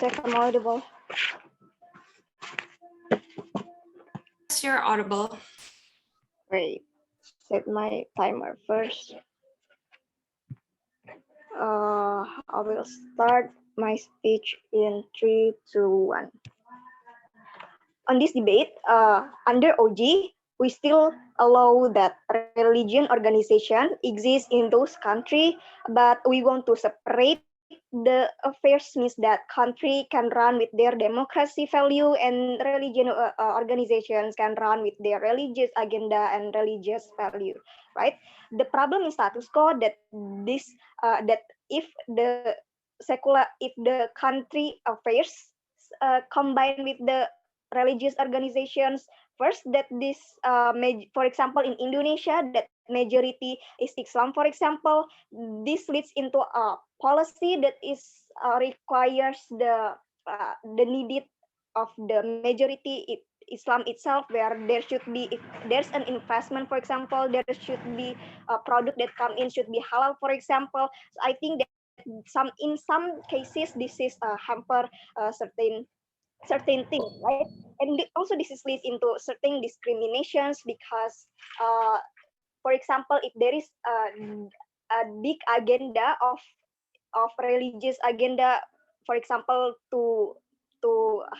Check I'm audible. Yes, you're audible. Wait, set my timer first. I will start my speech in 3, 2, 1. On this debate, under OG, we still allow that religion organization exists in those countries, but we want to separate the affairs means that country can run with their democracy value and religion organizations can run with their religious agenda and religious value, right? The problem in status quo that this that if the country affairs combined with the religious organizations first that this for example in Indonesia that majority is Islam for example, this leads into a policy that is requires the needed of the majority Islam itself, where there should be, if there's an investment for example, there should be a product that come in should be halal for example. So I think that in some cases this is hamper certain things, right? And also this is leads into certain discriminations because, for example, if there is a big agenda of religious agenda, for example, to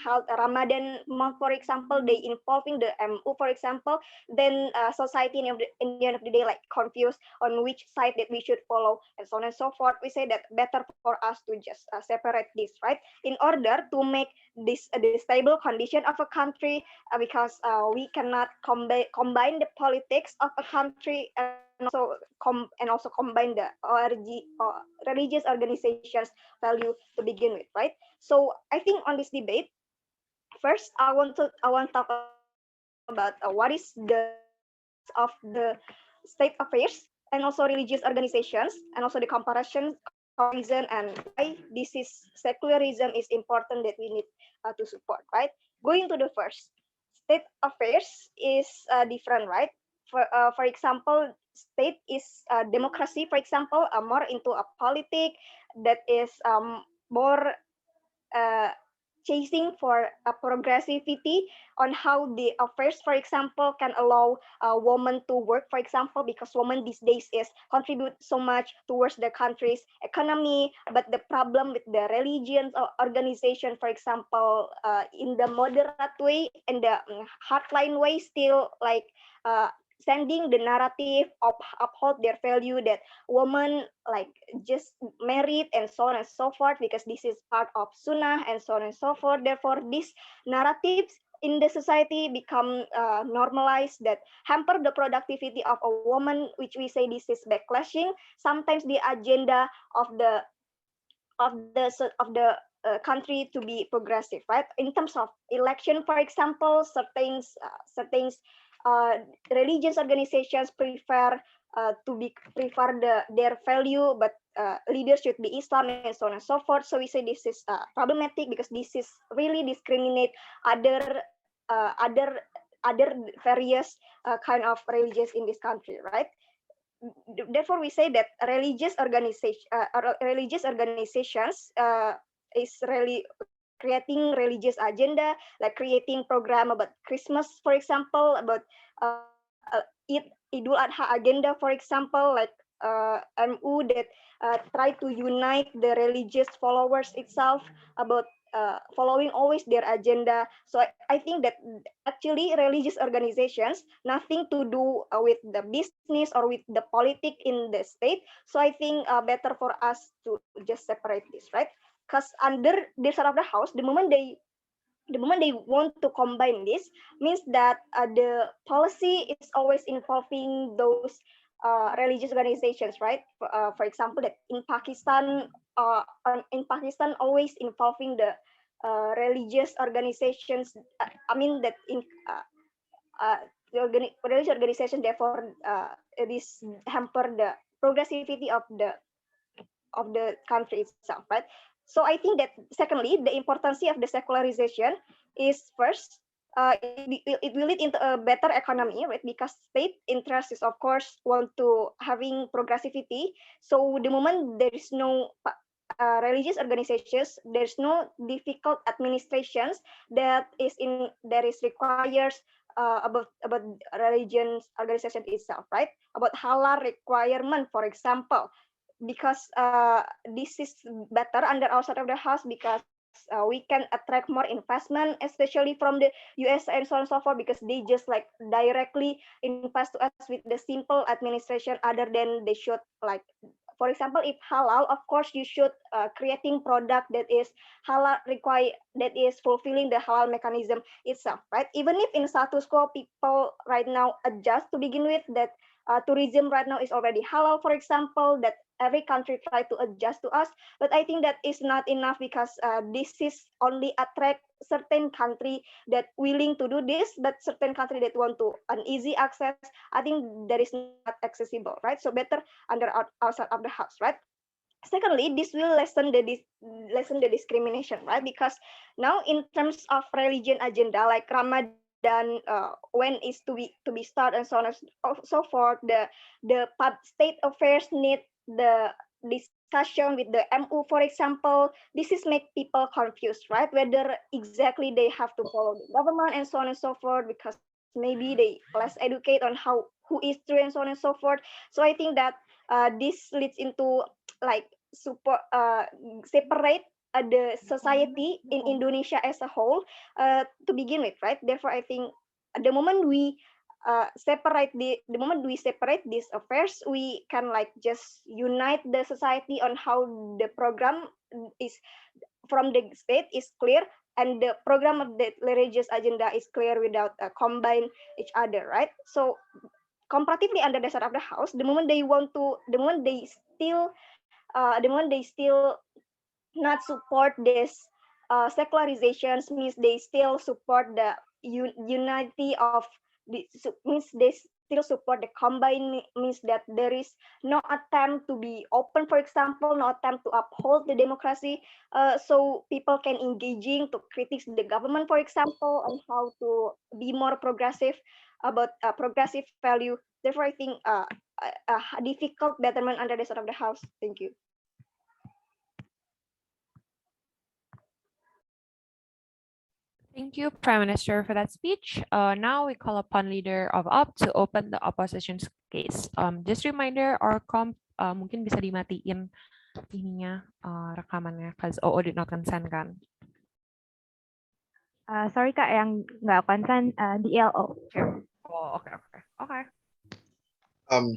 help Ramadan month, for example, they involving the MU, for example, then society in the end of the day like confused on which side that we should follow and so on and so forth. We say that better for us to just separate this, right? In order to make this the stable condition of a country, because we cannot combine the politics of a country and also combine the religious organizations value to begin with, right? So I think on this debate, first I want to talk about what is the of the state affairs and also religious organizations and also the comparison and why this is secularism is important that we need to support, right? Going to the first, state affairs is different, right? For example, state is democracy, for example, more into a politic that is more uh, chasing for a progressivity on how the affairs, for example, can allow a woman to work, for example, because women these days is contribute so much towards the country's economy. But the problem with the religions or organization, for example, in the moderate way and the hardline way, still like sending the narrative of uphold their value that women like just married and so on and so forth because this is part of sunnah and so on and so forth. Therefore these narratives in the society become normalized that hamper the productivity of a woman, which we say this is backlashing sometimes the agenda of the country to be progressive, right? In terms of election, for example, certain religious organizations prefer their value, but leaders should be Islam and so on and so forth. So we say this is problematic because this is really discriminate other other various kind of religions in this country, right? Therefore we say that religious organizations is really creating religious agenda, like creating program about Christmas, for example, about Idul Adha agenda, for example, like MU that try to unite the religious followers itself about following always their agenda. So I think that actually religious organizations nothing to do with the business or with the politic in the state. So I think better for us to just separate this, right? Because under the side of the house, the moment they want to combine this means that the policy is always involving those religious organizations, right? For example, that in Pakistan always involving the religious organizations. I mean that in religious organization, therefore this hamper the progressivity of the country itself, right? So I think that secondly, the importance of the secularization is first, it will lead into a better economy, right? Because state interest is of course want to having progressivity. So the moment there is no religious organizations, there's no difficult administrations that is requires about religion organization itself, right? About halal requirement, for example, because this is better under outside of the house because we can attract more investment, especially from the USA and so on and so forth, because they just like directly invest to us with the simple administration other than they should like, for example, if halal, of course you should creating product that is halal require, that is fulfilling the halal mechanism itself, right? Even if in status quo people right now adjust to begin with that tourism right now is already halal, for example, that every country try to adjust to us, but I think that is not enough because this is only attract certain country that willing to do this, but certain country that want to an easy access. I think that is not accessible, right? So better under outside of the house, right? Secondly, this will lessen the discrimination, right? Because now in terms of religion agenda like Ramadan, when is to be start and so on and so forth, the state affairs need the discussion with the MU, for example. This is make people confused, right? Whether exactly they have to follow the government and so on and so forth, because maybe they less educate on who is true and so on and so forth. So I think that this leads into like super separate the society in Indonesia as a whole to begin with, right? Therefore, I think the moment we the moment we separate these affairs, we can like just unite the society on how the program is from the state is clear, and the program of the religious agenda is clear without combine each other, right? So comparatively under the side of the house, the moment they want to, the moment they still not support this secularizations, means they still support the unity of means they still support the combine, means that there is no attempt to be open, for example, no attempt to uphold the democracy, so people can engaging to criticize the government, for example, on how to be more progressive about progressive value. Therefore, I think a difficult betterment under the side of the house. Thank you. Thank you, Prime Minister, for that speech. Now we call upon leader of OP to open the opposition's case. Just reminder, our comp mungkin bisa dimatiin ininya rekamannya, cause OO did not consent kan. Sorry Kak, yang nggak consent di LO. Oh, okay.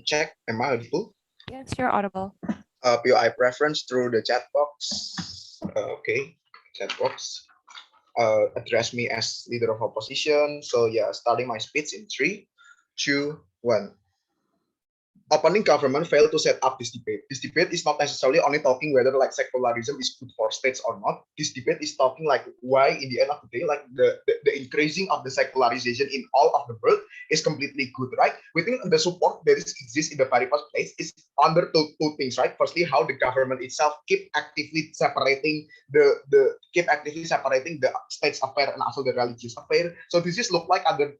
Check, am I audible? Yes, you're audible. POI preference through the chat box. Okay, chat box. Address me as leader of opposition. So yeah, starting my speech in 3, 2, 1. Opening government failed to set up this debate. This debate is not necessarily only talking whether like secularism is good for states or not. This debate is talking like why in the end of the day, like the increasing of the secularization in all of the world is completely good, right? We think the support that exists in the very first place is under two things, right? Firstly, how the government itself keep actively separating the state's affair and also the religious affair. So this is look like other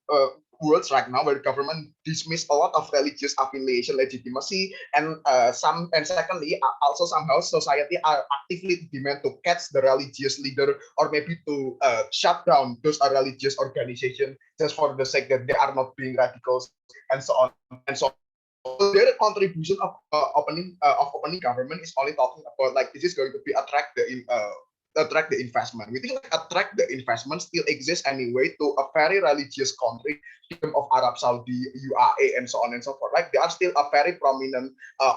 worlds right now where the government dismiss a lot of religious affiliation legitimacy, and secondly also somehow society are actively demand to catch the religious leader or maybe to shut down those religious organizations just for the sake that they are not being radicals and so on and so on. So their contribution of opening government is only talking about like this is going to be attract the investment. We think like attract the investment still exists anyway to a very religious country, Kingdom of Arab Saudi, UAE, and so on and so forth. Like they are still a very prominent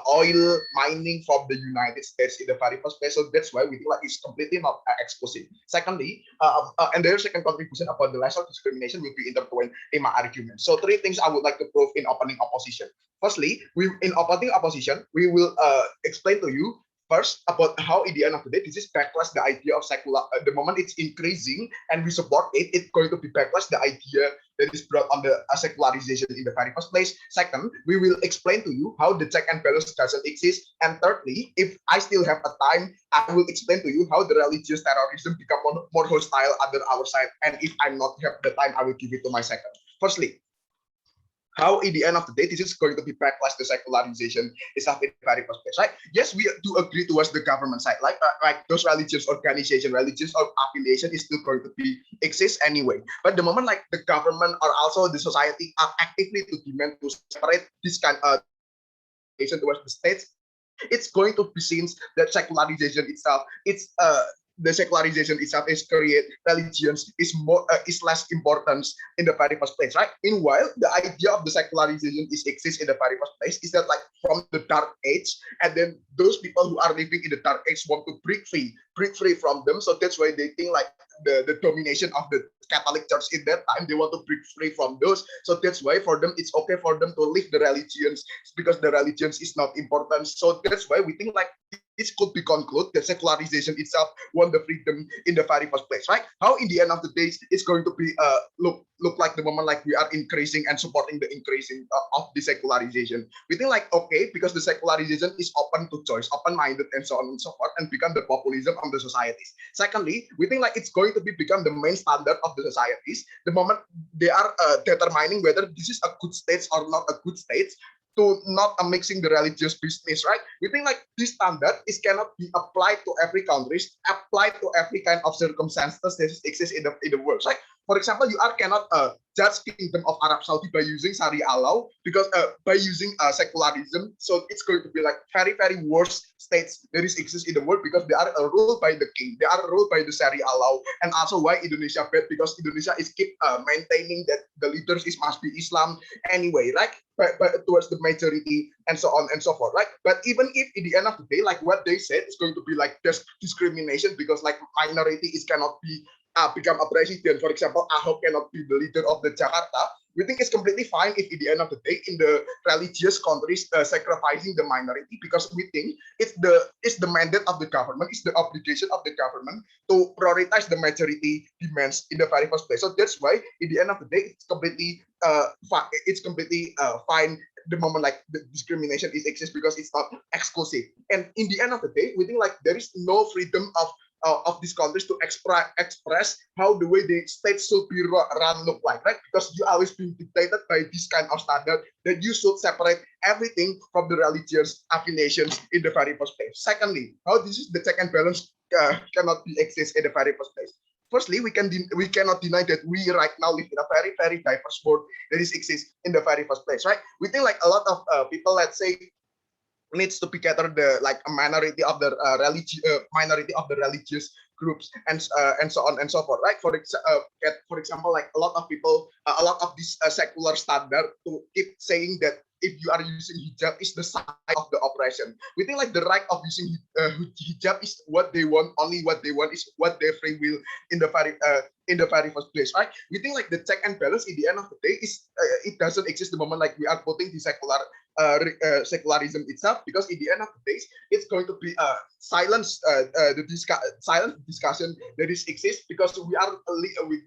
oil mining from the United States in the very first place. So that's why we think like it's completely not exposing. Secondly, and their second contribution about the lesser discrimination will be intertwined in my argument. So 3 things I would like to prove in opening opposition. Firstly, in opening opposition, we will explain to you first about how in the end of the day this is backlash the idea of secular. The moment it's increasing and we support it, it's going to be backlash the idea that is brought on the secularization in the very first place. Second, we will explain to you how the check and balance doesn't exist. And thirdly, if I still have a time, I will explain to you how the religious terrorism become more hostile under our side. And if I not have the time, I will give it to my second. Firstly, how in the end of the day this is going to be backlash to secularization itself in the very first place, right? Yes, we do agree towards the government side, like those religious organization, religious affiliation is still going to be exist anyway. But the moment like the government or also the society are actively to demand to separate this kind of towards the states, it's going to be seen that secularization itself, the secularization itself is create religions is less important in the very first place, right? Meanwhile, the idea of the secularization is exists in the very first place is that like from the dark age, and then those people who are living in the dark age want to break free from them. So that's why they think like the domination of the Catholic Church in that time, they want to break free from those. So that's why for them it's okay for them to leave the religions because the religions is not important. So that's why we think like this could be concluded that secularization itself won the freedom in the very first place, right? How in the end of the day it's going to be look like the moment like we are increasing and supporting the increasing of the secularization. We think like okay, because the secularization is open to choice, open-minded and so on and so forth, and become the populism of the societies. Secondly, we think like it's going to become the main standard of the societies the moment they are determining whether this is a good state or not a good state, to not mixing the religious business, right? We think like this standard is cannot be applied to every country, applied to every kind of circumstances that exist in the world, right? For example, you are cannot judge Kingdom of Arab Saudi by using Sharia law because by using secularism, so it's going to be like very very worst states that is exist in the world because they are ruled by the king, they are ruled by the Sharia law, and also why Indonesia bad because Indonesia is keep maintaining that the leaders is must be Islam anyway, right? But towards the majority and so on and so forth, right? But even if in the end of the day, like what they said is going to be like discrimination because like minority is cannot be become a president. For example, Ahok cannot be the leader of the Jakarta. We think it's completely fine if, at the end of the day, in the religious countries sacrificing the minority, because we think it's the mandate of the government, it's the obligation of the government to prioritize the majority demands in the very first place. So that's why, at the end of the day, it's completely fine the moment like the discrimination is exists because it's not exclusive. And in the end of the day, we think like there is no freedom of these countries to express how the way the state should be run look like, right? Because you always been dictated by this kind of standard that you should separate everything from the religious affiliations in the very first place. Secondly, how this is the check and balance cannot be exist in the very first place. Firstly, we cannot deny that we right now live in a very very diverse world that is exist in the very first place, right? We think like a lot of people, let's say, needs to be gathered the like a minority of the minority of the religious groups and so on and so forth, right? For example, like a lot of people, a lot of this secular standard to keep saying that if you are using hijab is the sign of the oppression. We think like the right of using hijab is what they want, only what they want is what their free will in the very first place, right? We think like the check and balance in the end of the day is it doesn't exist the moment like we are putting the secularism itself, because in the end of the day it's going to be silence silent discussion that is exist because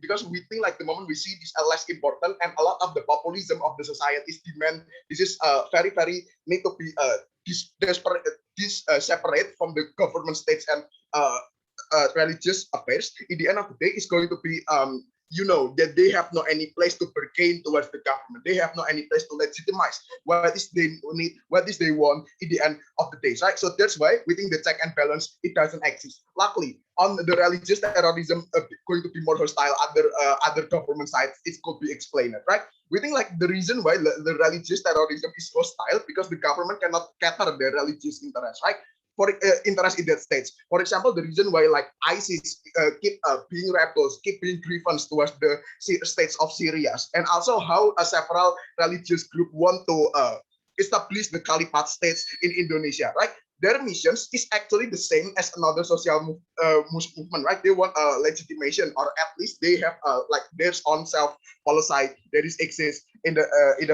because we think like the moment we see this less important, and a lot of the populism of the societies demand this is very very need to be separate from the government states and religious affairs. In the end of the day, it's going to be that they have no any place to bargain towards the government. They have no any place to legitimize what is they need, what is they want in the end of the day, right? So that's why we think the check and balance it doesn't exist. Luckily, on the religious terrorism going to be more hostile other government sides, it could be explained, right? We think like the reason why the religious terrorism is hostile because the government cannot cater their religious interests, right? For interest in that states. For example, the reason why like ISIS keep being rebels, keep being grievance towards the states of Syria, and also how several religious group want to establish the caliphate states in Indonesia, right? Their missions is actually the same as another social movement, right? They want legitimation, or at least they have like their own self policy that is exist in the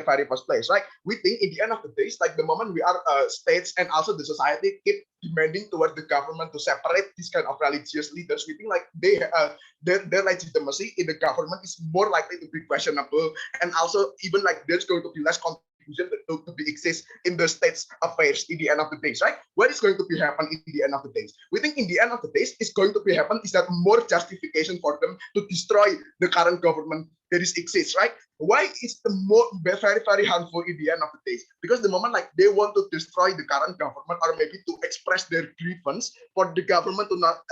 very first place, right? We think in the end of the day, like the moment we are states and also the society keep demanding towards the government to separate this kind of religious leaders, we think like their legitimacy in the government is more likely to be questionable, and also even like there's going to be less to be exist in the state's affairs in the end of the days, right? What is going to be happen in the end of the days? We think in the end of the days is going to be happen is that more justification for them to destroy the current government there is exists, right? Why is the more very, very harmful in the end of the day? Because the moment like they want to destroy the current government or maybe to express their grievance for the government to not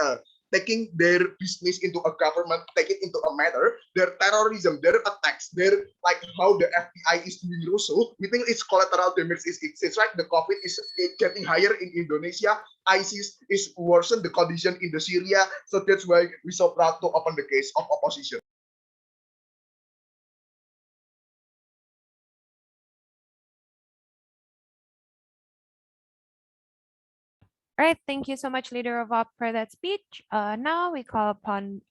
taking their business into a government, take it into a matter, their terrorism, their attacks, their like how the FBI is doing also, we think it's collateral damage is exists, right? The COVID is getting higher in Indonesia, ISIS is worsen the condition in the Syria, so that's why we so proud to open the case of opposition. All right, thank you so much, Leader of Op, for that speech. Now we call upon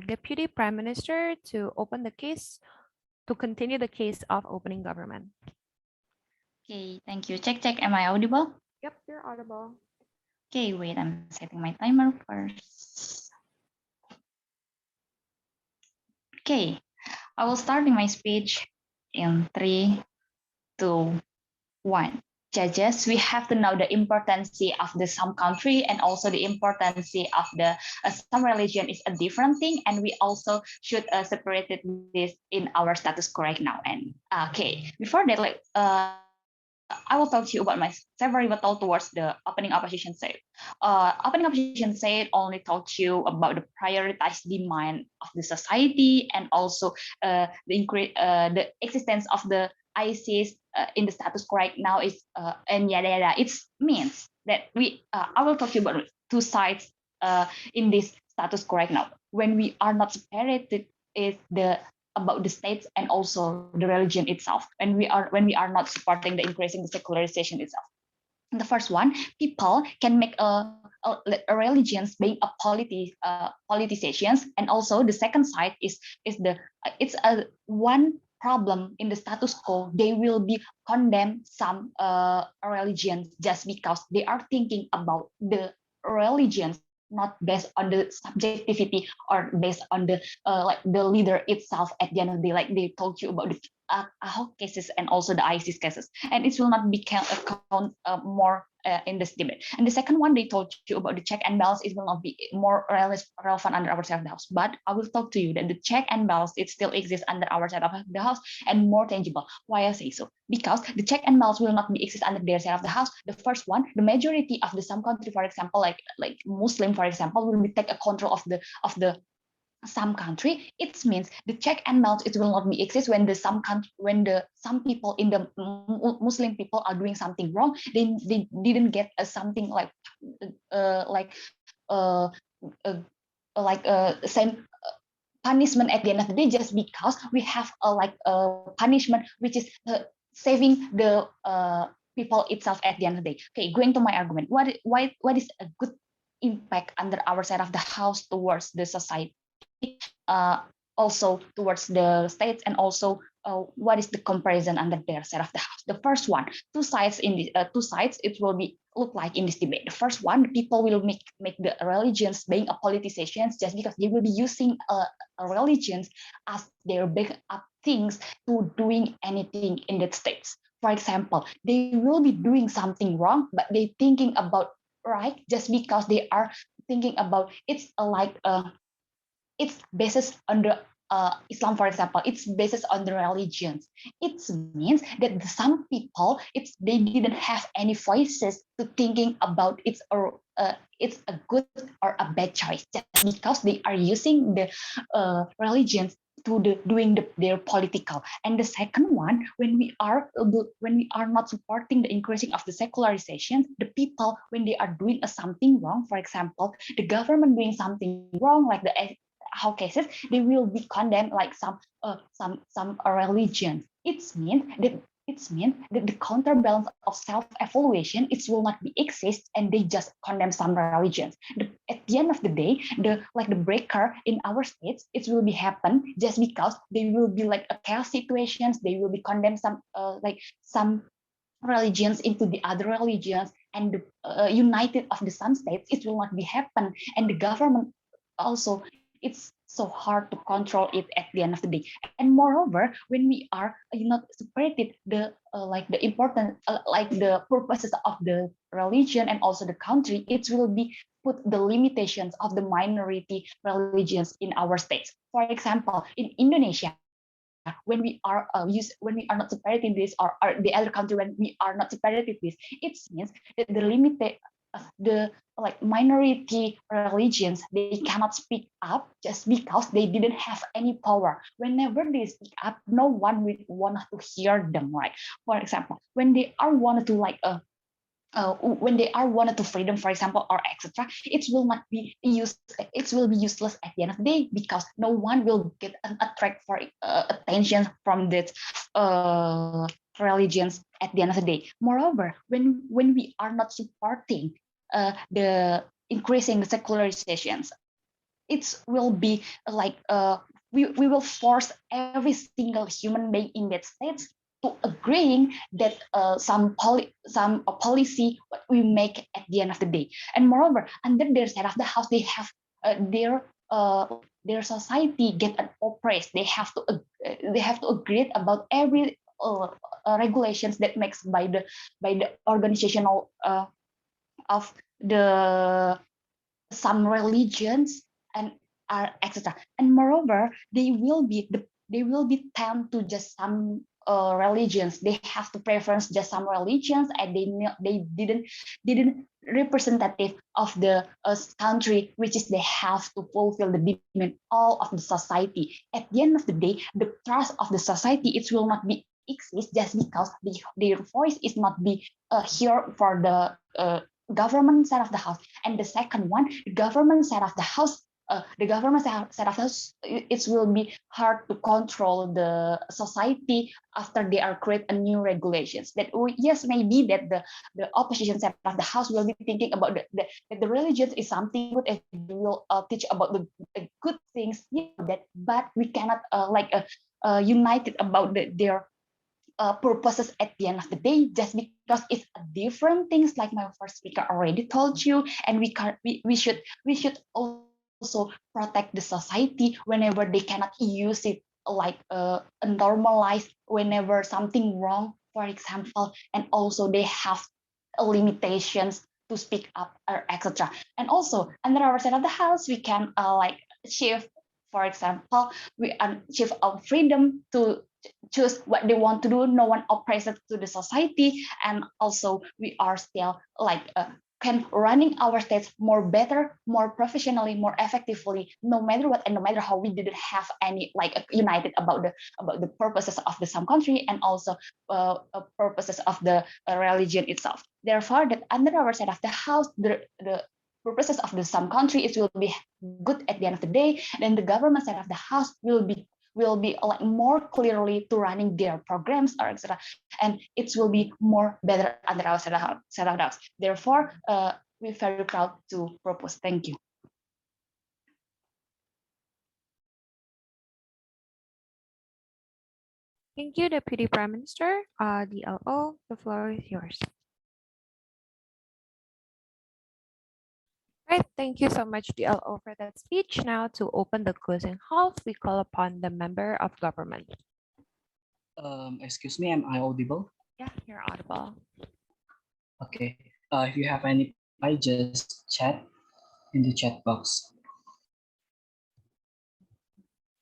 Deputy Prime Minister to open the case, to continue the case of opening government. Okay, thank you. Check, check. Am I audible? Yep, you're audible. Okay, wait, I'm setting my timer first. Okay, I will starting my speech in 3, 2, 1. Judges, we have to know the importance of the some country and also the importance of the some religion is a different thing, and we also should separate this in our status quo right now. And okay, before that, like I will talk to you about my several rebuttal towards the opening opposition side. Opening opposition side only talk to you about the prioritized demand of the society and also the existence of the ISIS in the status quo right now is and yada yada. It means that we I will talk to you about two sides in this status quo right now. When we are not separated, is the about the states and also the religion itself, and when we are not supporting the increasing the secularization itself. The first one, people can make a religions being a politicians, and also the second side is the it's a one problem in the status quo. They will be condemn some religions just because they are thinking about the religions not based on the subjectivity or based on the like the leader itself. At the end of the day, like they told you about the AHOK cases and also the ISIS cases, and it will not become account more in this debate. And the second one, they told you about the check and balance. It will not be more relevant under our side of the house. But I will talk to you that the check and balance it still exists under our side of the house and more tangible. Why I say so? Because the check and balance will not be exist under their side of the house. The first one, the majority of the some country, for example, like Muslim, for example, will be take a control of the some country. It means the check and balance it will not be exist when the some country, when the some people in the Muslim people are doing something wrong, they didn't get something like uh, uh, same punishment at the end of the day, just because we have a punishment which is saving the people itself at the end of the day. Okay, going to my argument, what is a good impact under our side of the house towards the society, also towards the states, and also what is the comparison under their side of the house. The first one, two sides in the two sides it will be look like in this debate. The first one, the people will make the religions being a politicians just because they will be using religions as their big up things to doing anything in the states. For example, they will be doing something wrong, but they thinking about right just because they are thinking about it's it's based on the Islam, for example, it's based on the religions. It means that some people, they didn't have any voices to thinking about it's a good or a bad choice just because they are using the religions to their political. And the second one, when we are not supporting the increasing of the secularization, the people when they are doing something wrong, for example, the government doing something wrong, like the how cases, they will be condemned like some religion. It means that the counterbalance of self-evaluation it will not be exist, and they just condemn some religions. At the end of the day, the breaker in our states it will be happen just because they will be like a chaos situations. They will be condemned some religions into the other religions, and the united of the some states it will not be happen, and the government also it's so hard to control it at the end of the day. And moreover, when we are not separated the the important the purposes of the religion and also the country, it will be put the limitations of the minority religions in our states. For example, in Indonesia, when we are not separating this, or the other country when we are not separating this, it means that the limited the like minority religions, they cannot speak up just because they didn't have any power. Whenever they speak up, no one will want to hear them, right? For example, when they are wanted to when they are wanted to freedom, for example, or etc., it will not be used. It will be useless at the end of the day, because no one will get an attract for attention from that religions at the end of the day. Moreover, when we are not supporting the increasing the secularizations, it will be like we will force every single human being in that state to agreeing that some policy what we make at the end of the day. And moreover, under their side of the house, they have their society get an oppressed. They have to agree about every regulations that makes by the organizational of the some religions and etc. And moreover, they will be tend to just some religions. They have to preference just some religions, and they didn't representative of the country, which is they have to fulfill the demand all of the society. At the end of the day, the trust of the society, it will not be exist just because their voice is not be here for the government side of the house. And the second one, the government side of the house, side of the house, it will be hard to control the society after they are create a new regulations. That yes, maybe that the opposition side of the house will be thinking about that the religion is something good, and they will teach about the good things, that, but we cannot united about their purposes at the end of the day, just because it's a different things, like my first speaker already told you. And we should also protect the society whenever they cannot use it like a normalized whenever something wrong, for example. And also they have limitations to speak up, or etc. And also under our side of the house, we can shift, for example, we shift our freedom to choose what they want to do. No one oppresses to the society. And also we are still can running our states more better, more professionally, more effectively, no matter what, and no matter how we didn't have any united about the purposes of the some country, and also purposes of the religion itself. Therefore, that under our side of the house, the purposes of the some country, it will be good at the end of the day. Then the government side of the house will be more clearly to running their programs, or etc. And it will be more better under our side of the house. Therefore, we're very proud to propose. Thank you. Thank you, Deputy Prime Minister. DLO, the floor is yours. Right, thank you so much, DLO, for that speech. Now, to open the closing half, we call upon the member of government. Excuse me, am I audible? Yeah, you're audible. Okay. If you have any, I just chat in the chat box.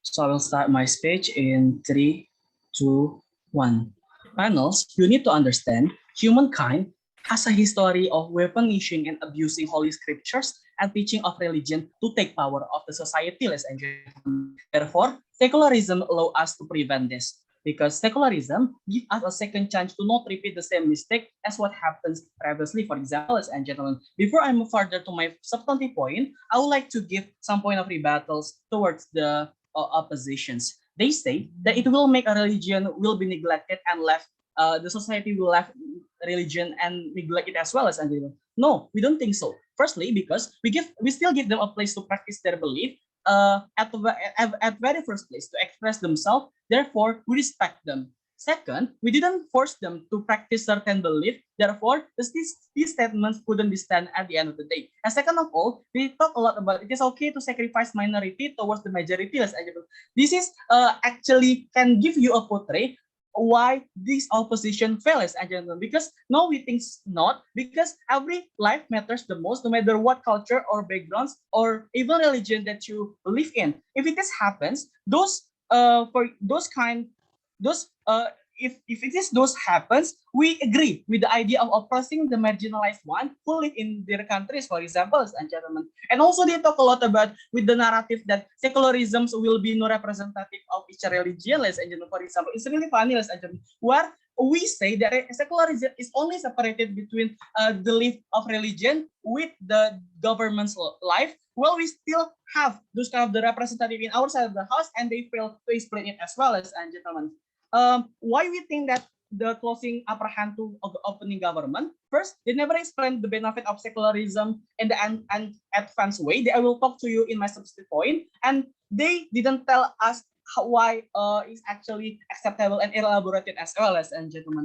So I will start my speech in 3, 2, 1. Panels, you need to understand humankind has a history of weapon issuing and abusing holy scriptures and teaching of religion to take power of the society, ladies and gentlemen. Therefore, secularism allows us to prevent this, because secularism gives us a second chance to not repeat the same mistake as what happens previously. For example, ladies and gentlemen, before I move further to my substantive point, I would like to give some point of rebuttals towards the oppositions. They say that it will make a religion will be neglected and left. The society will left religion and neglect it as well as religion. No, we don't think so. Firstly, because we still give them a place to practice their belief. At very first place to express themselves. Therefore, we respect them. Second, we didn't force them to practice certain belief. Therefore, these statements couldn't be stand at the end of the day. And second of all, we talk a lot about it is okay to sacrifice minority towards the majority. This is actually can give you a portrait why this opposition fails, because no, we think not, because every life matters the most, no matter what culture or backgrounds or even religion that you live in. If it happens, those for those kind those if it is those happens, we agree with the idea of oppressing the marginalized one who live in their countries, for example, and gentlemen. And also they talk a lot about with the narrative that secularism will be no representative of each religion, ladies and gentlemen. For example, it's really funny, ladies and gentlemen, where we say that secularism is only separated between the life of religion with the government's life. Well, we still have those kind of the representative in our side of the house, and they fail to explain it as well, ladies and gentlemen. Why we think that the closing upper hand to of the opening government? First, they never explain the benefit of secularism in the advanced way. I will talk to you in my substitute point, and they didn't tell us why it's actually acceptable and elaborated as well, as and gentlemen.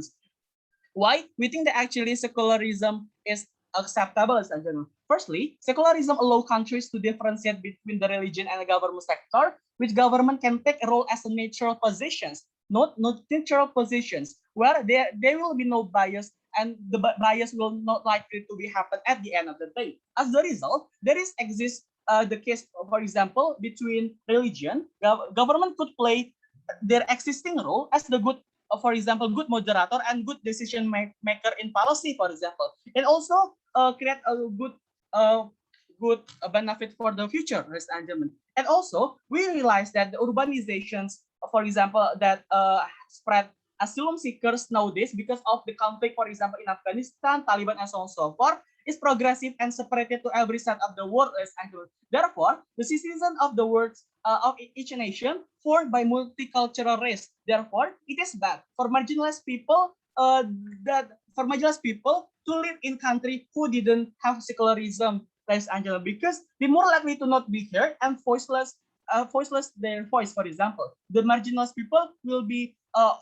Why we think that actually secularism is acceptable, as and gentlemen. Firstly, secularism allows countries to differentiate between the religion and the government sector, which government can take a role as a neutral positions, not neutral positions, where there will be no bias, and the bias will not likely to be happen at the end of the day. As a result, there is exists the case, for example, between religion, government could play their existing role as the good, for example, good moderator and good decision maker in policy, for example, and also create a good benefit for the future, ladies and gentlemen. And also, we realize that the urbanizations, for example, that spread asylum seekers nowadays because of the conflict, for example, in Afghanistan, Taliban, and so on and so forth, is progressive and separated to every side of the world. Therefore, the citizen of the world of each nation formed by multicultural race. Therefore, it is bad for marginalized people to live in country who didn't have secularism, ladies and gentlemen, because they're more likely to not be heard and voiceless their voice. For example, the marginalized people will be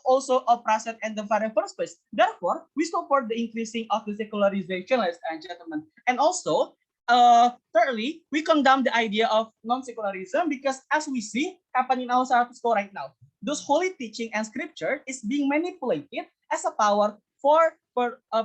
also oppressed in the very first place. Therefore, we support the increasing of the secularization, ladies and gentlemen. And also, thirdly, we condemn the idea of non-secularism because, as we see happening in our school right now, those holy teaching and scripture is being manipulated as a power for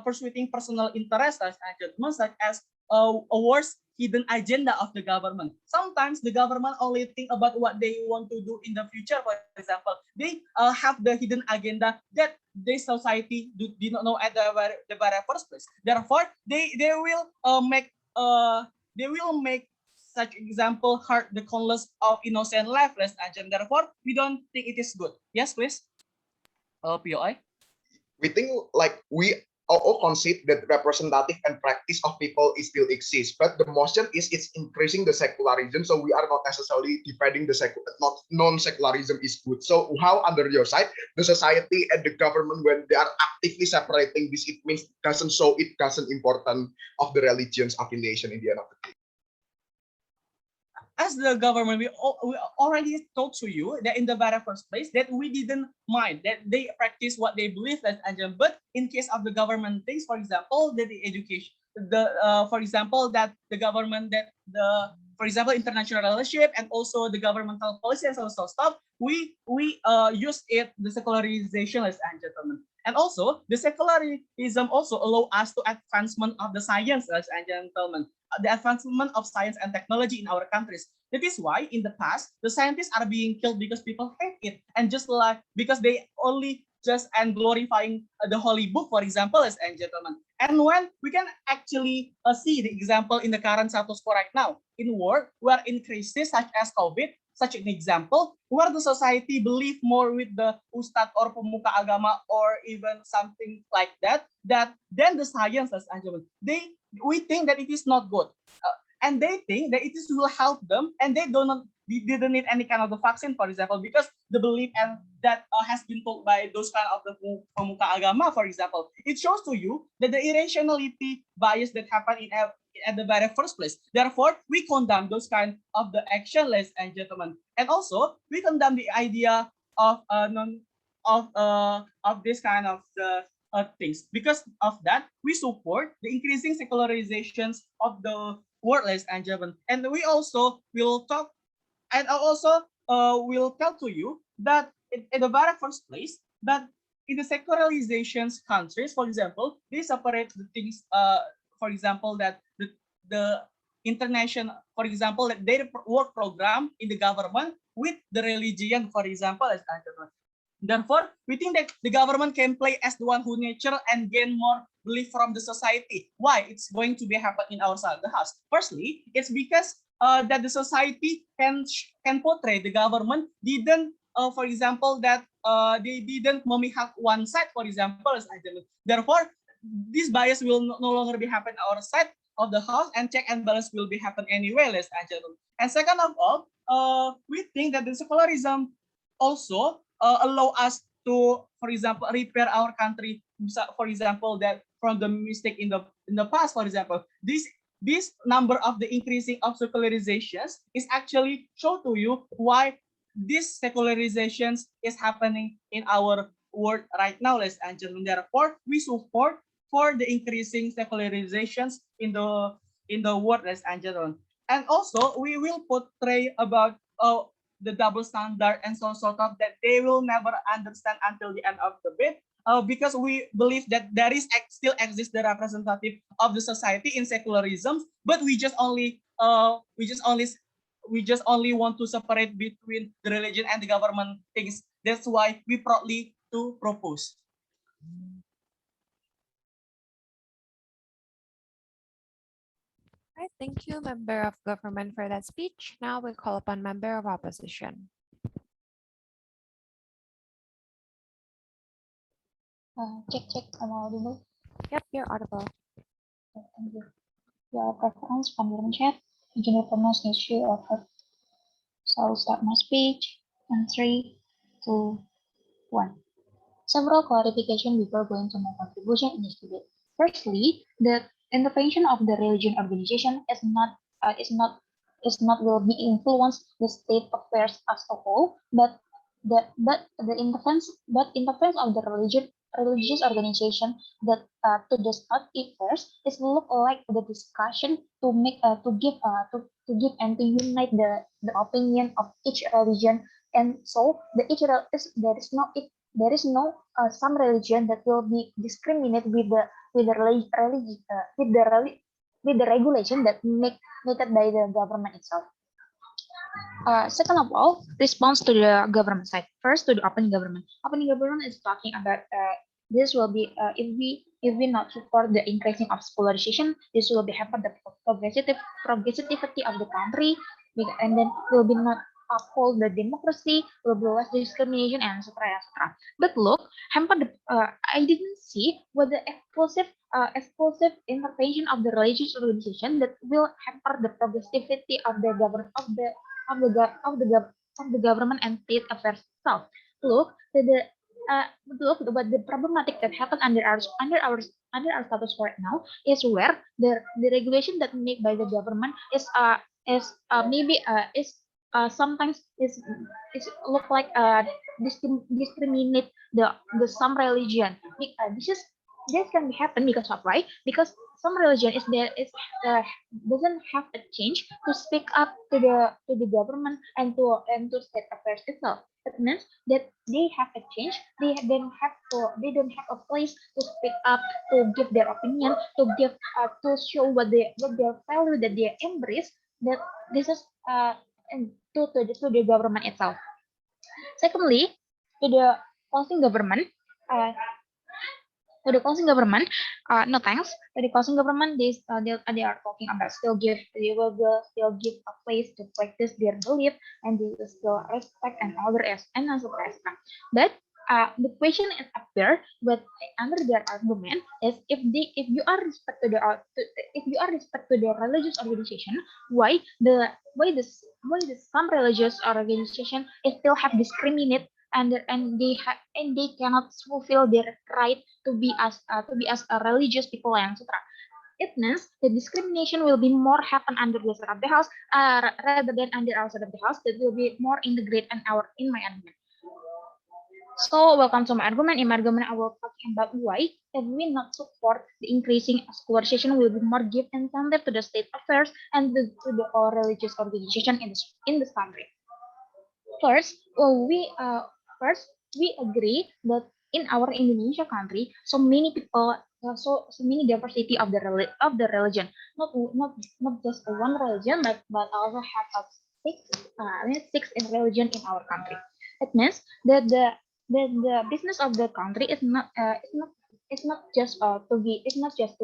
pursuing personal interests, ladies and gentlemen, such as a worse hidden agenda of the government. Sometimes the government only think about what they want to do in the future. For example, they have the hidden agenda that this society did not know at the very first place. Therefore, they will make such example hurt the countless of innocent lives, and therefore we don't think it is good. Yes, please. POI. We think like we all concede that representative and practice of people is still exists, but the motion is it's increasing the secularism. So we are not necessarily defending the not non-secularism is good. So how under your side, the society and the government, when they are actively separating this, it means doesn't show it doesn't important of the religion's affiliation in the end of the day. As the government, we already told to you that in the very first place that we didn't mind that they practice what they believe, but in case of the government things, for example, that the education, for example, that the government that for example, international relationship and also the governmental policy and also stuff, we use it the secularization, ladies and gentlemen. And also the secularism also allow us to advancement of the science, ladies and gentlemen, the advancement of science and technology in our countries. That is why in the past the scientists are being killed because people hate it, and just like because they only just and glorifying the holy book, for example, ladies and gentlemen. And when we can actually see the example in the current status quo right now in world where in crisis such as COVID, such an example where the society believe more with the ustad or pemuka agama or even something like that then the science, ladies and gentlemen, we think that it is not good, and they think that it is will help them, and they didn't need any kind of the vaccine, for example, because the belief and that has been told by those kind of the pemuka agama, for example. It shows to you that the irrationality bias that happen at the very first place. Therefore, we condemn those kind of the action, ladies and gentlemen, and also we condemn the idea of this kind of the things. Because of that, we support the increasing secularizations of the world, ladies and gentlemen. And we also will talk, and also will tell to you that in the very first place, that in the secularizations countries, for example, they separate the things. For example, that the international, for example, that their work program in the government with the religion, for example, as Therefore, we think that the government can play as the one who nurture and gain more belief from the society. Why? It's going to be happen in our side of the house. Firstly, it's because that the society can portray the government didn't, for example, that they didn't memihak one side, for example, as I tell you. Therefore, this bias will no longer be happen our side of the house, and check and balance will be happen anyway, ladies and gentlemen. And second of all, we think that the secularism also allow us to, for example, repair our country. For example, that from the mistake in the past, for example, this number of the increasing of secularizations is actually show to you why this secularizations is happening in our world right now, ladies and gentlemen. Therefore, we support for the increasing secularizations in the world, ladies and gentlemen. And also, we will portray about the double standard and so sort of that they will never understand until the end of the bit. Because we believe that there is still exists the representative of the society in secularism, but we just only want to separate between the religion and the government things. That's why we proudly to propose. Right, thank you, Member of Government, for that speech. Now we call upon Member of Opposition. Check, am I audible? Yep, you're audible. Thank you. Your preference, Pandaran Chat, Engineer Pronunciation offered. So I'll start my speech in 3, 2, 1. Several clarifications before going to my contribution in this debate. Firstly, the intervention of the religion organization is not will be influence the state affairs as a whole, but the interference of the religious organization that to the state affairs is look like the discussion to make to give and to unite the opinion of each religion, and so there is no some religion that will be discriminated with the regulation that made by the government itself. Second of all, response to the government side. First, to the open government. Open government is talking about this will be if we not support the increasing of secularization, this will be happen the progressivity of the country, and then will be not uphold the democracy, will be less discrimination, and etc. etc. But look, I didn't see what the expulsive intervention of the religious organization that will hamper the progressivity of the government of the government and state affairs itself. Look, look what the problematic that happened under our status right now is where the regulation that made by the government maybe is sometimes is look like discriminate the some religion. This can happen because of why? Because some religion doesn't have a change to speak up to the government and to state affairs itself. It means that they have a change. They don't have a place to speak up, to give their opinion, to show what their value that they embrace. That this is and to the government itself. Secondly, to the closing government. To the closing government, no thanks. To the closing government, they are talking about they will still give a place to practice their belief, and they will still respect and order and also respect. But the question is appear, but under their argument is if you are respect to the religious organization, why the some religious organization still have discriminate and they cannot fulfill their right to be as a religious people and etc. It means the discrimination will be more happen under the side of the house rather than under outside of the house. That will be more integrated in my argument. So welcome to my argument. In my argument, I will talking about why if we not support the increasing secularization will be more give incentive to the state affairs and to the all religious organization in this country. First, we agree that in our Indonesia country, so many people, so many diversity of the religion, not just one religion, but also have six in religion in our country. It means that the business of the country is not just to be it's not just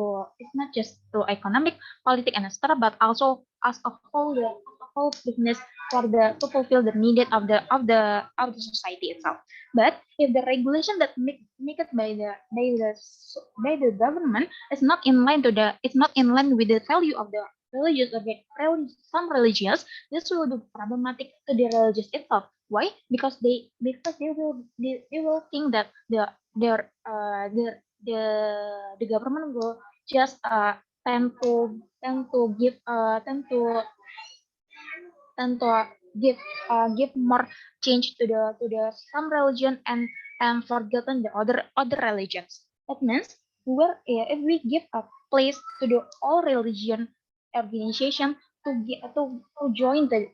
to economic, politics and stuff, but also as a whole a whole business for the to fulfill the needed of the society itself. But if the regulation that make it by the government is not in line to the it's not in line with the value of the religious or some religious, this will be problematic to the religious itself. Why? Because they will think that their the government will just tend to give more change to the some religion and forgotten the other religions. That means if we give a place to the all religion organization to join to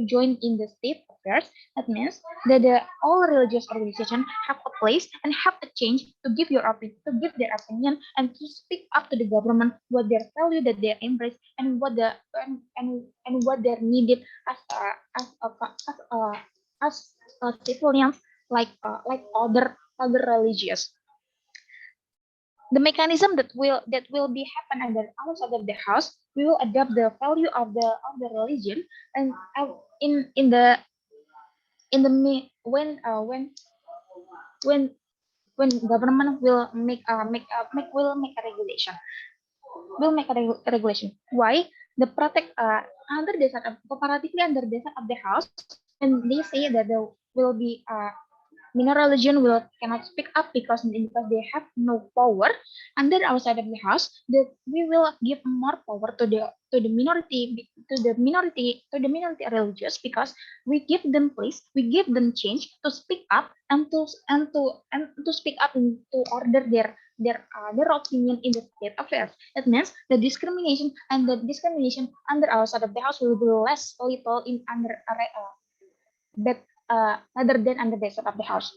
join in the state affairs. That means that all religious organizations have a place and have a change to give to give their opinion and to speak up to the government what their value that they embrace and and what they're needed as as civilians like other religious. The mechanism that will be happen under outside of the house, we will adopt the value of the religion and in the when when government will make a regulation, why the protect under the side of comparatively under the side of the house, and they say that there will be minor religion will cannot speak up because they have no power. Under outside of the house, that we will give more power to the minority to the minority religious, because we give them place, we give them change to speak up and to speak up and to order their opinion in the state affairs. That means the discrimination under outside of the house will be less little in under that other than under the side of the house.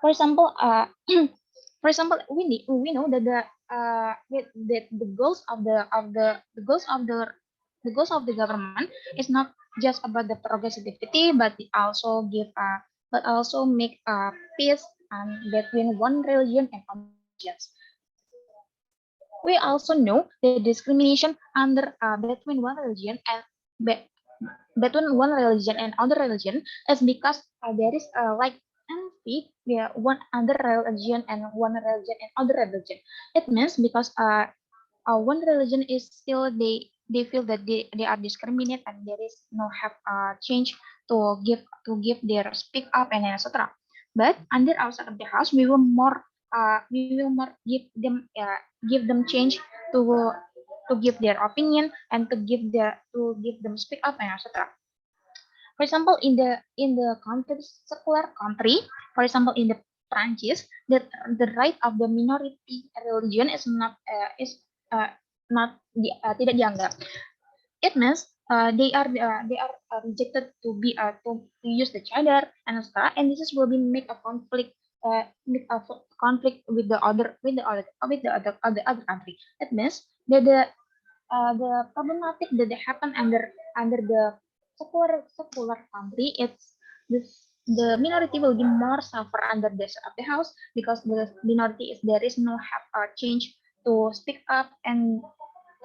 For example, for example, we know that the goals of the goals of the goals of the government is not just about the progressivity, but it also give but also make peace between one religion and other religions. We also know the discrimination under between one religion and be, between one religion and other religion is because there is like envy, yeah, one other religion and one religion and other religion. It means because one religion is still they feel that they are discriminated and there is no have change to give their speak up and etc. But under outside of the house, we will more give them change to give their opinion and to give them speak up and etc. For example, in the country secular country, for example, in the Prancis, that the right of the minority religion is not tidak dianggap. It means they are rejected to be to use the chadar and stuff, and this is will be make a conflict conflict with the other country. It means that the problematic that they happen under the secular country, it's this the minority will be more suffer under the of the house because the minority is there is no have change to speak up and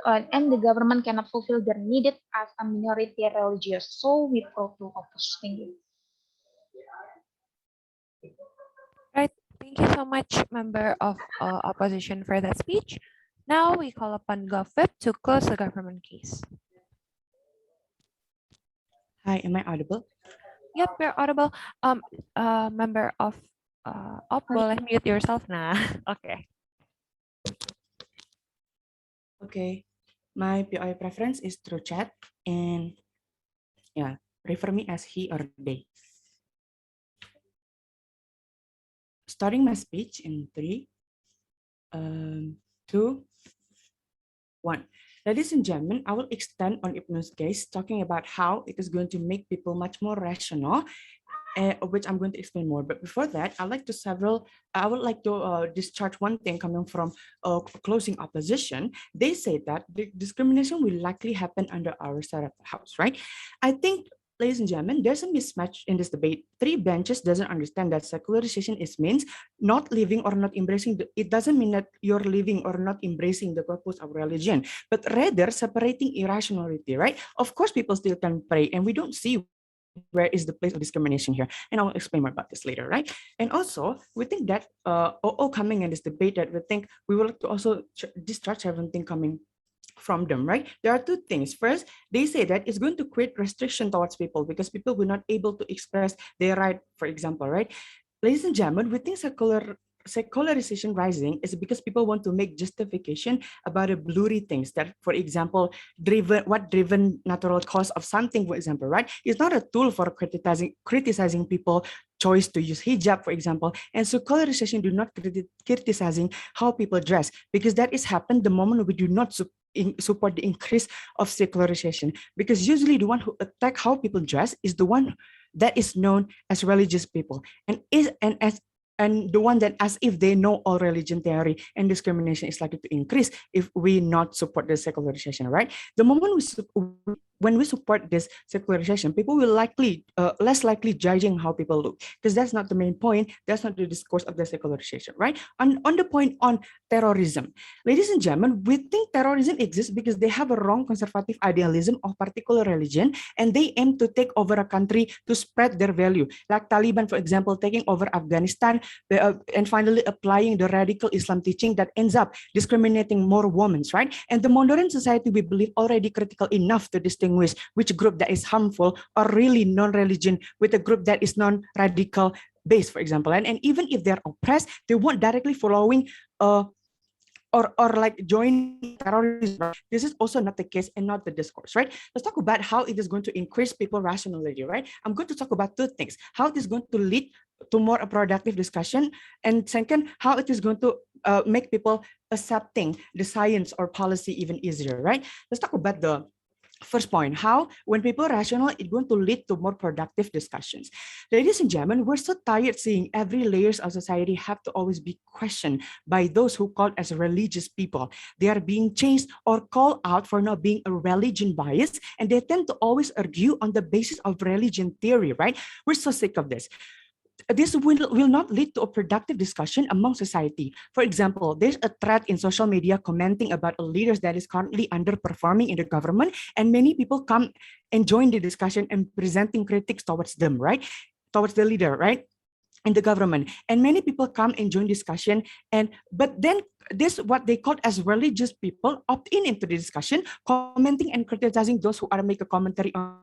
the government cannot fulfill their needed as a minority religious. So we go to oppose. Thank you. Right. Thank you so much, member of opposition, for that speech. Now we call upon GovFip to close the government case. Hi, am I audible? Yep, you're audible. Member of boleh mute yourself nah. Okay. Okay, my POI preference is through chat, and yeah, refer me as he or they. Starting my speech in 3, 2, 1. Ladies and gentlemen, I will extend on Ibnu's case, talking about how it is going to make people much more rational, of which I'm going to explain more. But before that, I would like to discharge one thing coming from closing opposition. They say that the discrimination will likely happen under our side of the house, right? I think ladies and gentlemen, there's a mismatch in this debate. Three benches doesn't understand that secularization is means not living or not embracing. It doesn't mean that you're living or not embracing the purpose of religion, but rather separating irrationality, right? Of course, people still can pray, and we don't see where is the place of discrimination here. And I'll explain more about this later, right? And also, we think that all coming in this debate that we think we will also discharge everything coming from them, right? There are two things. First, they say that it's going to create restriction towards people because people will not able to express their right, for example, right? Ladies and gentlemen, we think secularization rising is because people want to make justification about the blurry things that, for example, driven natural cause of something, for example, right? It's not a tool for criticizing people choice to use hijab, for example, and secularization do not criticizing how people dress because that is happened the moment we do not support the increase of secularization, because usually the one who attack how people dress is the one that is known as religious people and the one that as if they know all religion theory, and discrimination is likely to increase if we not support the secularization, right? The moment when we support this secularization, people will less likely judging how people look, because that's not the main point. That's not the discourse of the secularization, right? On the point on terrorism, ladies and gentlemen, we think terrorism exists because they have a wrong conservative idealism of particular religion, and they aim to take over a country to spread their value, like Taliban, for example, taking over Afghanistan and finally applying the radical Islam teaching that ends up discriminating more women, right? And the modern society, we believe, already critical enough to distinguish which group that is harmful or really non-religion with a group that is non-radical based, for example. And even if they're oppressed, they won't directly following or like join terrorism. Right? This is also not the case and not the discourse, right? Let's talk about how it is going to increase people rationality, right? I'm going to talk about two things: how it is going to lead to more productive discussion, and second, how it is going to make people accepting the science or policy even easier, right? Let's talk about the first point: how when people are rational, it's going to lead to more productive discussions. Ladies and gentlemen, we're so tired seeing every layers of society have to always be questioned by those who call as religious people. They are being changed or called out for not being a religion bias, and they tend to always argue on the basis of religion theory, right? We're so sick of this. This will not lead to a productive discussion among society. For example, there's a thread in social media commenting about a leader that is currently underperforming in the government, and many people come and join the discussion and presenting critics towards them, right? Towards the leader, right? In the government, and many people come and join discussion, but then this what they call as religious people opt in into the discussion, commenting and criticizing those who are make a commentary on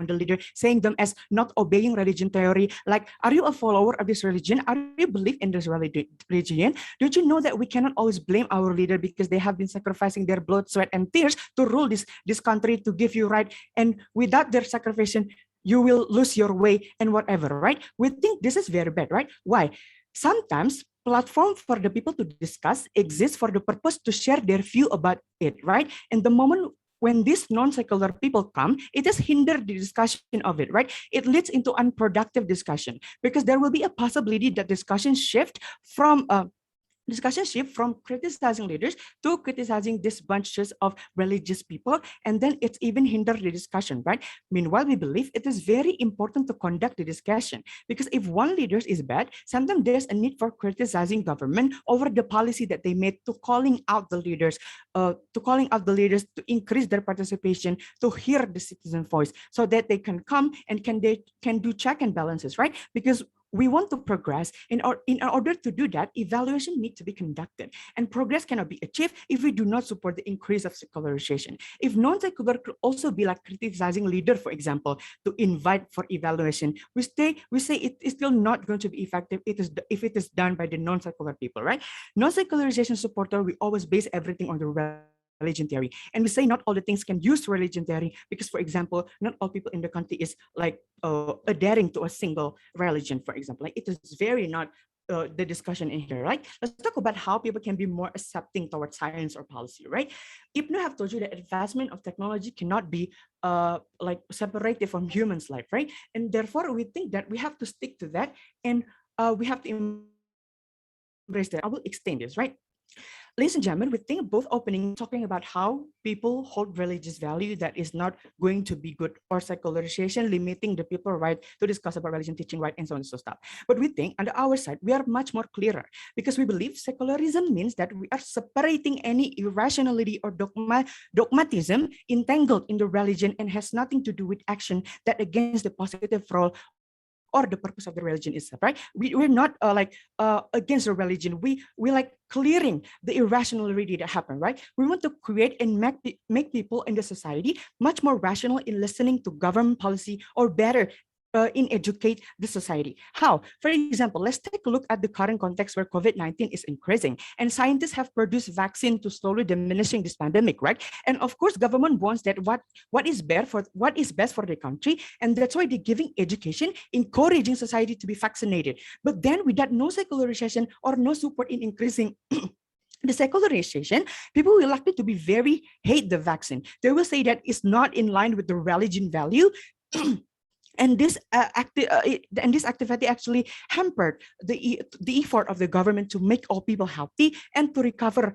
the leader, saying them as not obeying religion theory. Like, are you a follower of this religion? Are you believe in this religion? Don't you know that we cannot always blame our leader because they have been sacrificing their blood, sweat, and tears to rule this country, to give you right, and without their sacrifice, you will lose your way and whatever, right? We think this is very bad, right? Why? Sometimes platform for the people to discuss exists for the purpose to share their view about it, right? And the moment when these non-secular people come, it has hindered the discussion of it, right? It leads into unproductive discussion because there will be a possibility that discussion shift from criticizing leaders to criticizing these bunches of religious people, and then it's even hinder the discussion, right? Meanwhile, we believe it is very important to conduct the discussion, because if one leader is bad, sometimes there's a need for criticizing government over the policy that they made, to calling out the leaders to increase their participation, to hear the citizen voice, so that they can come and they can do check and balances, right? Because we want to progress. In order to do that, evaluation needs to be conducted. And progress cannot be achieved if we do not support the increase of secularization. If non-secular could also be like criticizing leader, for example, to invite for evaluation, we say it is still not going to be effective if it is done by the non-secular people, right? Non-secularization supporter, we always base everything on the religion theory. And we say not all the things can use religion theory because, for example, not all people in the country is like adhering to a single religion, for example. Like, it is very not the discussion in here, right? Let's talk about how people can be more accepting towards science or policy, right? Ibn have told you that advancement of technology cannot be like separated from humans' life, right? And therefore, we think that we have to stick to that, and we have to embrace that. I will extend this, right? ladies and gentlemen, we think both opening talking about how people hold religious value that is not going to be good, or secularization limiting the people right to discuss about religion teaching right and so on and so stuff. But we think on our side we are much more clearer, because we believe secularism means that we are separating any irrationality or dogmatism entangled in the religion and has nothing to do with action that against the positive role or the purpose of the religion itself, right? We're not against the religion. We like clearing the irrationality that happened, right? We want to create and make people in the society much more rational in listening to government policy, or better, in educate the society. How? For example, let's take a look at the current context where COVID-19 is increasing and scientists have produced vaccine to slowly diminishing this pandemic, right? And of course, government wants that what is best for the country, and that's why they're giving education, encouraging society to be vaccinated. But then without no secularization or no support in increasing the secularization, people will likely to be very hate the vaccine. They will say that it's not in line with the religion value. And this activity actually hampered the effort of the government to make all people healthy and to recover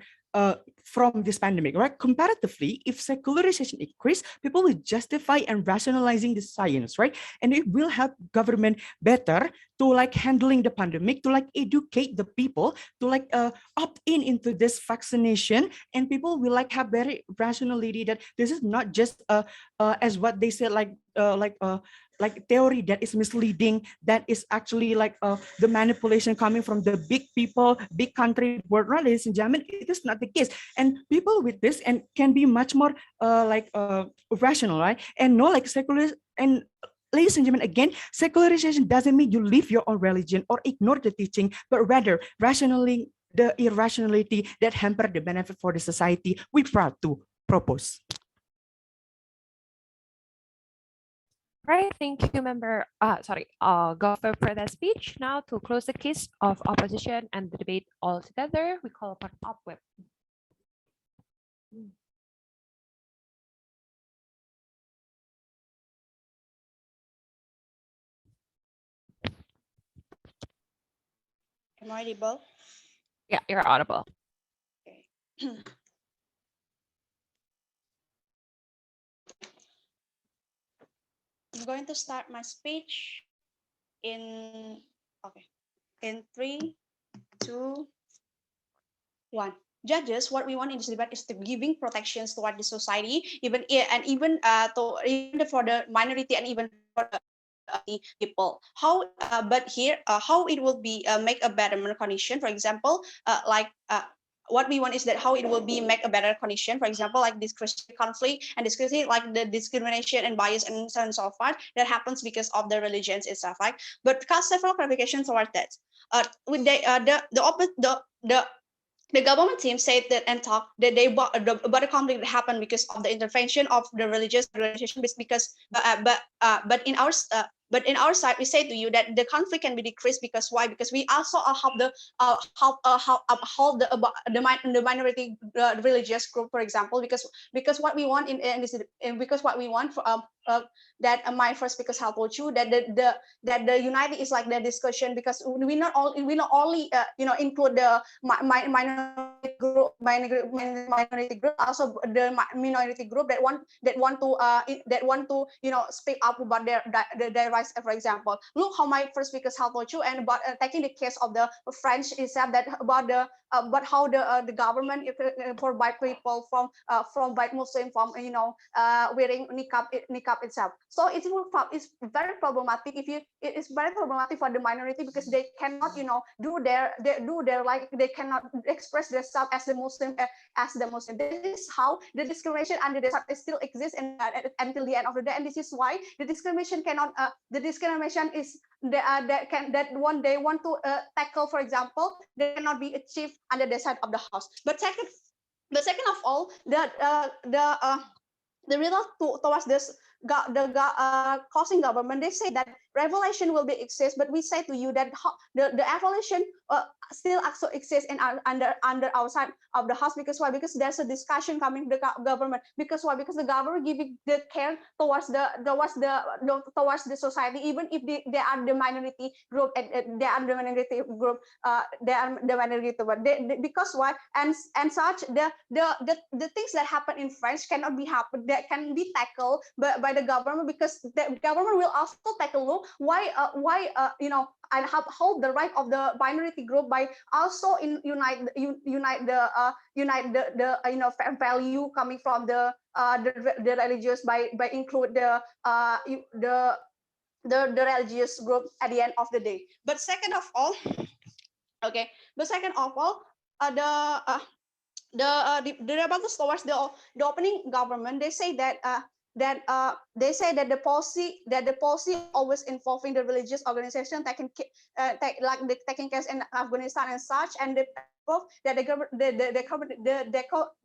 from this pandemic, right? Comparatively, if secularization increase, people will justify and rationalizing the science, right? And it will help government better to like handling the pandemic, to like educate the people, to like opt in into this vaccination, and people will like have very rationality that this is not just as what they said, like theory that is misleading, that is actually like the manipulation coming from the big people, big country world, right, ladies and gentlemen? It is not the case. And people with this and can be much more rational, right? And no like secular. And ladies and gentlemen, again, secularization doesn't mean you leave your own religion or ignore the teaching, but rather rationally the irrationality that hamper the benefit for the society we proud to propose. Right, thank you, member. Goffer, for that speech. Now to close the case of opposition and the debate all together, we call upon Upweb. Am I audible? Yeah, you're audible. Okay. I'm going to start my speech in in 3, 2, 1. Judges, what we want in this debate is to giving protections toward the society, even for the minority and even for the people. How, but here, how it will be make a better condition. For example, what we want is that how it will be make a better condition. For example, like this Christian conflict and discussing like the discrimination and bias and so on and so forth that happens because of the religions itself, right? But because several clarifications toward that. With the government team said that and talked that about the conflict that happened because of the intervention of the religious organization. Because but in our side we say to you that the conflict can be decreased because why? Because we also help uphold the minority religious group, for example. Because what we want in this, because what we want for that my first speakers have told you that the united is like the discussion, because we not only include the minority group, also the minority group that want to speak up about their rights. For example, look how my first speakers have told you, and about taking the case of the French itself, that about how the government forbid people from white Muslim from wearing niqab itself. So it's very problematic. It's very problematic for the minority, because they cannot do their like, they cannot express themselves as the Muslim. This is how the discrimination under the still exists until the end of the day. And this is why the discrimination cannot the discrimination is that one they want to tackle, for example, they cannot be achieved under the side of the house. But second of all, the result towards this causing government, they say that revelation will be exist, but we say to you that the evaluation still also exists in under outside of the house. Because why? Because there's a discussion coming to the government. Because why? Because the government giving the care towards the society, even if they are the minority group, and they are the minority group, they are the minority group. Because why? And such the things that happen in France cannot be happen, that can be tackled by the government, because the government will also tackle why and uphold the right of the minority group by also unite the value coming from the religious, by include the religious group at the end of the day. But second of all, okay, but second of all, the rebels towards the opening government, they say that the policy always involving the religious organization taking case in Afghanistan and such, and the that the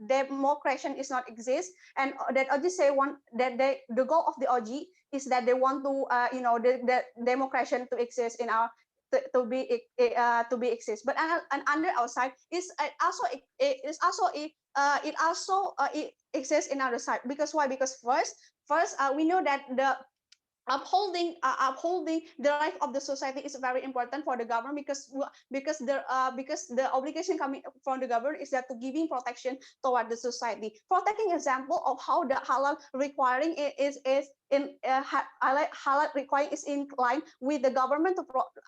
democracy is not exist, and that OG say the goal of the OG is that they want to the democracy to exist in our to be exist. But under outside is also it exists in other side. Because why? Because first we know that the upholding the life of the society is very important for the government, because the obligation coming from the government is that to giving protection toward the society. For taking example of how the halal requiring is in halal requiring is in line with the government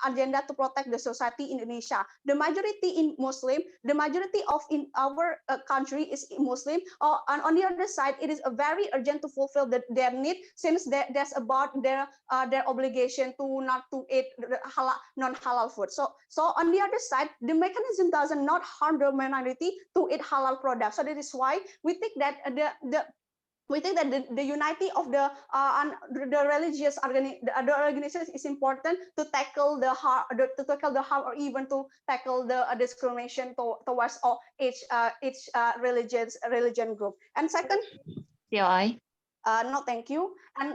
agenda to protect the society in Indonesia. The majority in Muslim, the majority of in our country is Muslim. And on the other side, it is a very urgent to fulfill their need, since there's about their obligation to not to eat non-halal food. So on the other side, the mechanism does not harm the minority to eat halal products. So that is why we think that the unity of the religious organizations is important to tackle the harm, or even to tackle the discrimination towards each religion group. And second, EI. no, thank you. And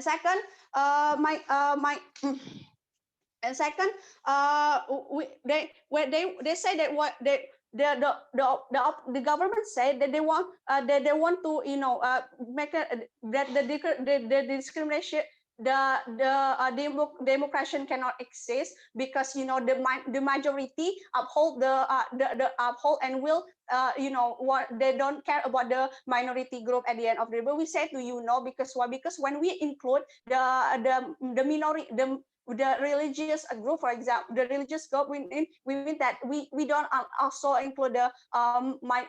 second, and second, they say that what the government said that they want to make that the discrimination, democracy cannot exist, because the majority uphold the uphold and will what they don't care about the minority group at the end of the day. But we say to because why? Because when we include the minority, the religious group, for example, the religious group, we mean that we don't also include the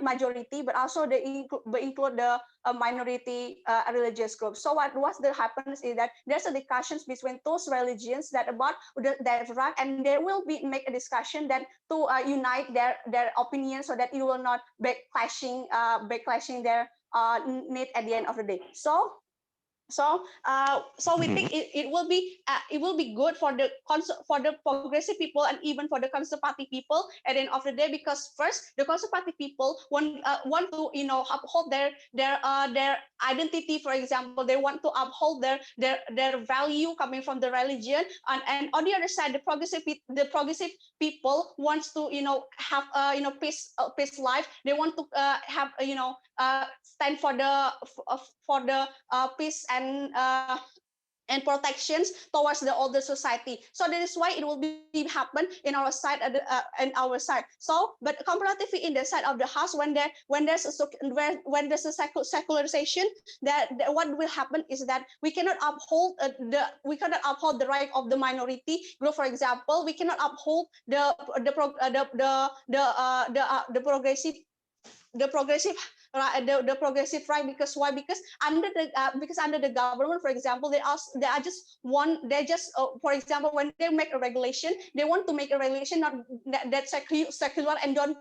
majority, but also include the minority religious group. So what happens is that there's a discussions between those religions that about that right, and they will make a discussion that to unite their opinions, so that it will not backlashing their need at the end of the day. So we think it will be good for the progressive people, and even for the conservative people at the end of the day, because first the conservative people want to uphold their identity. For example, they want to uphold their value coming from the religion, and on the other side, the progressive people wants to have peace life. They want to have stand for the peace and protections towards the older society. So that is why it will be happen in our side So, but comparatively in the side of the house, when there's a secularization, that what will happen is that we cannot uphold the right of the minority group. For example, we cannot uphold the progressive right. Because why? Because under the government, for example, for example, when they make a regulation, they want to make a regulation not that secular and don't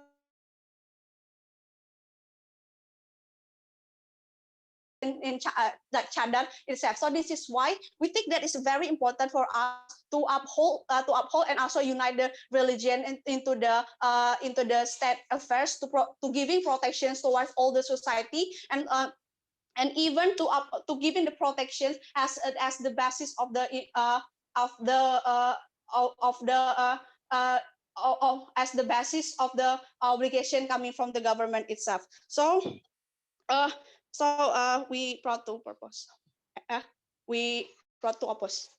like Chadar itself. So this is why we think that it's very important for us to uphold and also unite the religion into the state affairs, to giving protections towards all the society, and and even to giving the protection as the basis of the as the basis of the obligation coming from the government itself. So we brought to purpose. We brought to oppose.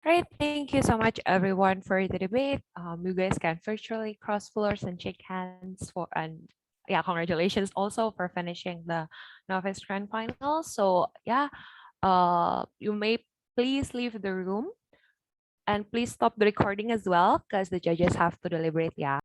Right, thank you so much everyone for the debate. You guys can virtually cross floors and shake hands for, and yeah, congratulations also for finishing the Novice Grand Final. So yeah, you may please leave the room and please stop the recording as well because the judges have to deliberate. Yeah.